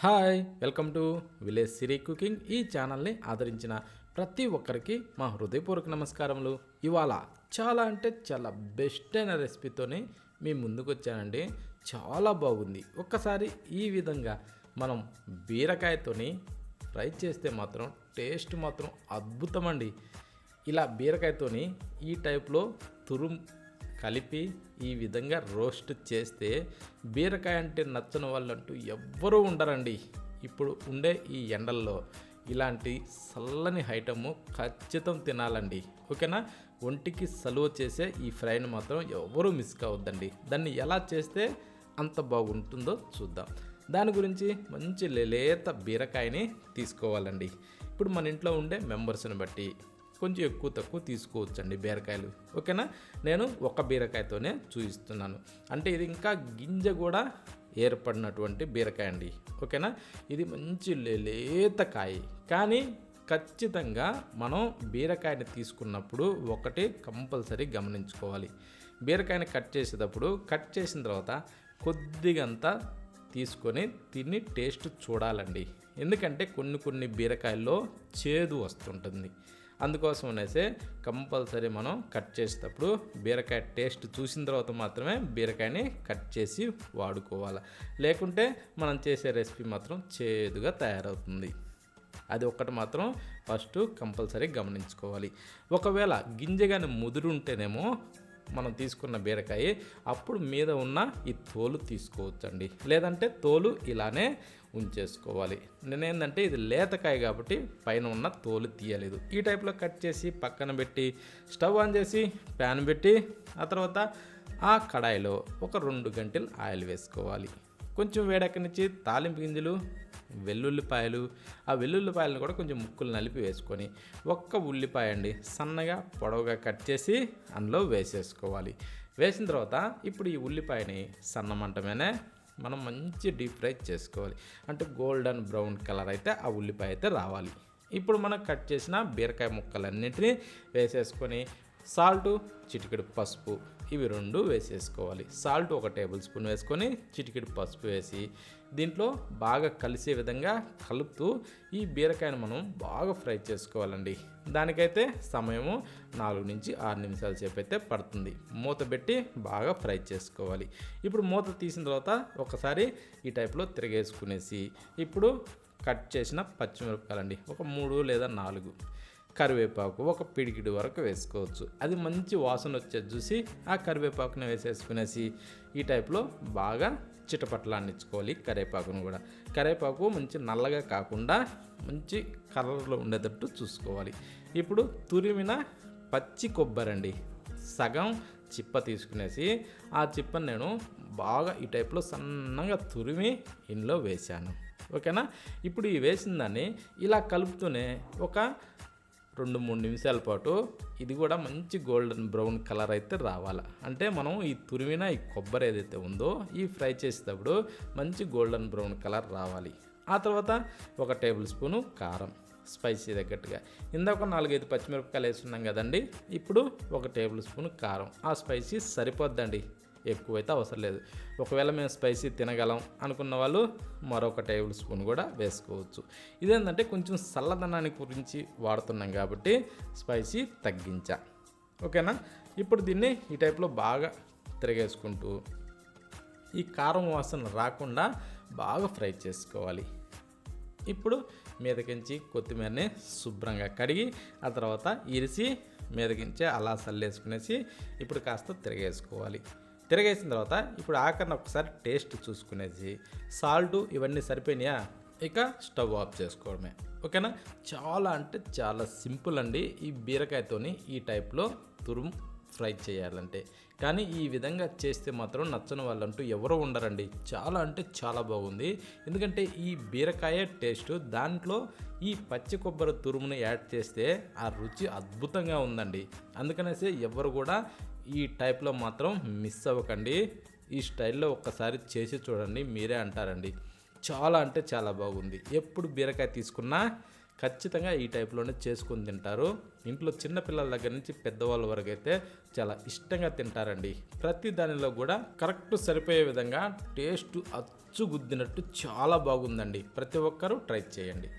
Hi welcome to village Siri cooking. ఈ ఛానల్ని ఆదరించిన ప్రతి ఒక్కరికి మా హృదయపూర్వక నమస్కారములు. ఇవాళ చాలా అంటే చాలా బెస్ట్ అయిన రెసిపీతోని మీ ముందుకు వచ్చానండి. చాలా బాగుంది. ఒక్కసారి ఈ విధంగా మనం బీరకాయతోని ఫ్రై చేస్తే మాత్రం టేస్ట్ మాత్రం అద్భుతమండి. ఇలా బీరకాయతోని ఈ టైప్లో తురుము కలిపి ఈ విధంగా రోస్ట్ చేస్తే బీరకాయ అంటే నచ్చని వాళ్ళంటూ ఎవ్వరూ ఉండరండి. ఇప్పుడు ఉండే ఈ ఎండల్లో ఇలాంటి చల్లని ఐటము ఖచ్చితం తినాలండి. ఓకేనా? ఒంటికి సలువ చేసే ఈ ఫ్రైని మాత్రం ఎవరూ మిస్ కావద్దండి. దాన్ని ఎలా చేస్తే అంత బాగుంటుందో చూద్దాం. దాని గురించి మంచి లేత బీరకాయని తీసుకోవాలండి. ఇప్పుడు మన ఇంట్లో ఉండే మెంబర్స్ని బట్టి కొంచెం ఎక్కువ తక్కువ తీసుకోవచ్చండి బీరకాయలు. ఓకేనా? నేను ఒక బీరకాయతోనే చూపిస్తున్నాను. అంటే ఇది ఇంకా గింజ కూడా ఏర్పడినటువంటి బీరకాయ అండి. ఓకేనా? ఇది మంచి లేత కాయ. కానీ ఖచ్చితంగా మనం బీరకాయని తీసుకున్నప్పుడు ఒకటి కంపల్సరీ గమనించుకోవాలి. బీరకాయని కట్ చేసేటప్పుడు కట్ చేసిన తర్వాత కొద్దిగంతా తీసుకొని తిని టేస్ట్ చూడాలండి. ఎందుకంటే కొన్ని బీరకాయల్లో చేదు వస్తుంటుంది. అందుకోసం అనేసి కంపల్సరీ మనం కట్ చేసేటప్పుడు బీరకాయ టేస్ట్ చూసిన తర్వాత మాత్రమే బీరకాయని కట్ చేసి వాడుకోవాలి. లేకుంటే మనం చేసే రెసిపీ మాత్రం చేదుగా తయారవుతుంది. అది ఒక్కటి మాత్రం ఫస్ట్ కంపల్సరీ గమనించుకోవాలి. ఒకవేళ గింజగాని ముదురుంటేనేమో మనం తీసుకున్న బీరకాయ అప్పుడు మీద ఉన్న ఈ తోలు తీసుకోవచ్చండి. లేదంటే తోలు ఇలానే ఉంచేసుకోవాలి. నేనేంటంటే ఇది లేతకాయ కాబట్టి పైన ఉన్న తోలు తీయలేదు. ఈ టైప్లో కట్ చేసి పక్కన పెట్టి స్టవ్ ఆన్ చేసి ప్యాన్ పెట్టి ఆ తర్వాత ఆ కడాయిలో ఒక 2 గంటలు ఆయిల్ వేసుకోవాలి. కొంచెం వేడెక్కనిచ్చి తాలింపు గింజలు, వెల్లుల్లిపాయలు, ఆ వెల్లుల్లిపాయలను కూడా కొంచెం ముక్కలు నలిపి వేసుకొని ఒక్క ఉల్లిపాయ అండి సన్నగా పొడవుగా కట్ చేసి అందులో వేసేసుకోవాలి. వేసిన తర్వాత ఇప్పుడు ఈ ఉల్లిపాయని సన్న మంట మీదనే మనం మంచి డీప్ ఫ్రై చేసుకోవాలి. అంటే గోల్డెన్ బ్రౌన్ కలర్ అయితే ఆ ఉల్లిపాయ అయితే రావాలి. ఇప్పుడు మనం కట్ చేసిన బీరకాయ ముక్కలన్నింటినీ వేసేసుకొని సాల్టు, చిటికెడు పసుపు ఇవి 2 వేసేసుకోవాలి. సాల్ట్ 1 టేబుల్ స్పూన్ వేసుకొని చిటికెడు పసుపు వేసి దీంట్లో బాగా కలిసే విధంగా కలుపుతూ ఈ బీరకాయను మనం బాగా ఫ్రై చేసుకోవాలండి. దానికైతే సమయము 4 నుంచి 6 నిమిషాల సేపు అయితే పడుతుంది. మూత పెట్టి బాగా ఫ్రై చేసుకోవాలి. ఇప్పుడు మూత తీసిన తర్వాత ఒకసారి ఈ టైప్లో తిరగేసుకునేసి ఇప్పుడు కట్ చేసిన పచ్చిమిరపకాయలండి ఒక 3 లేదా 4, కరివేపాకు ఒక పిడికిడి వరకు వేసుకోవచ్చు. అది మంచి వాసన వచ్చేది చూసి ఆ కరివేపాకుని వేసేసుకునేసి ఈ టైప్లో బాగా చిటపట్లాన్నిచ్చుకోవాలి. కరివేపాకును కూడా కరివేపాకు మంచి నల్లగా కాకుండా మంచి కలర్లో ఉండేటట్టు చూసుకోవాలి. ఇప్పుడు తురిమిన పచ్చి కొబ్బరి అండి సగం చిప్ప తీసుకునేసి ఆ చిప్పని నేను బాగా ఈ టైప్లో సన్నగా తురిమి ఇందులో వేశాను. ఓకేనా? ఇప్పుడు ఈ వేసిన దాన్ని ఇలా కలుపుతూనే ఒక 2-3 నిమిషాల పాటు ఇది కూడా మంచి గోల్డెన్ బ్రౌన్ కలర్ అయితే రావాలి. అంటే మనం ఈ తురిమిన ఈ కొబ్బరి ఏదైతే ఉందో ఈ ఫ్రై చేసేటప్పుడు మంచి గోల్డెన్ బ్రౌన్ కలర్ రావాలి. ఆ తర్వాత 1 టేబుల్ స్పూను కారం స్పైసీ తగ్గట్టుగా, ఇందాక 4-5 పచ్చిమిరపకాయలు వేస్తున్నాం కదండి. ఇప్పుడు 1 టేబుల్ స్పూన్ కారం. ఆ స్పైసీ సరిపోద్దండి, ఎక్కువైతే అవసరం లేదు. ఒకవేళ మేము స్పైసీ తినగలం అనుకున్న వాళ్ళు మరొక టేబుల్ స్పూన్ కూడా వేసుకోవచ్చు. ఇదేంటంటే కొంచెం చల్లదనాన్ని గురించి వాడుతున్నాం కాబట్టి స్పైసీ తగ్గించా. ఓకేనా? ఇప్పుడు దీన్ని ఈ టైప్లో బాగా తిరగేసుకుంటూ ఈ కారం వాసన రాకుండా బాగా ఫ్రై చేసుకోవాలి. ఇప్పుడు మీదకించి కొత్తిమీరని శుభ్రంగా కడిగి ఆ తర్వాత ఇరిసి మీదకించి అలా చల్లేసుకునేసి ఇప్పుడు కాస్త తిరగేసుకోవాలి. తిరగేసిన తర్వాత ఇప్పుడు ఆఖరిని ఒకసారి టేస్ట్ చూసుకునేసి సాల్టు ఇవన్నీ సరిపోయినాయా, ఇక స్టవ్ ఆఫ్ చేసుకోవడమే. ఓకేనా? చాలా అంటే చాలా సింపుల్ అండి ఈ బీరకాయతోని ఈ టైప్లో తురుము ఫ్రై చేయాలంటే. కానీ ఈ విధంగా చేస్తే మాత్రం నచ్చని వాళ్ళంటూ ఎవరో ఉండరండి. చాలా అంటే చాలా బాగుంది. ఎందుకంటే ఈ బీరకాయ టేస్ట్ దాంట్లో ఈ పచ్చి కొబ్బరి తురుమును యాడ్ చేస్తే ఆ రుచి అద్భుతంగా ఉందండి. అందుకనేసి ఎవరు కూడా ఈ టైప్లో మాత్రం మిస్ అవ్వకండి. ఈ స్టైల్లో ఒక్కసారి చేసి చూడండి, మీరే అంటారండి చాలా అంటే చాలా బాగుంది. ఎప్పుడు బీరకాయ తీసుకున్నా ఖచ్చితంగా ఈ టైప్లోనే చేసుకొని తింటారు. ఇంట్లో చిన్న పిల్లల దగ్గర నుంచి పెద్దవాళ్ళ వరకు అయితే చాలా ఇష్టంగా తింటారండి. ప్రతి దానిలో కూడా కరెక్ట్ సరిపోయే విధంగా టేస్ట్ అచ్చుగుద్దినట్టు చాలా బాగుందండి. ప్రతి ఒక్కరూ ట్రై చేయండి.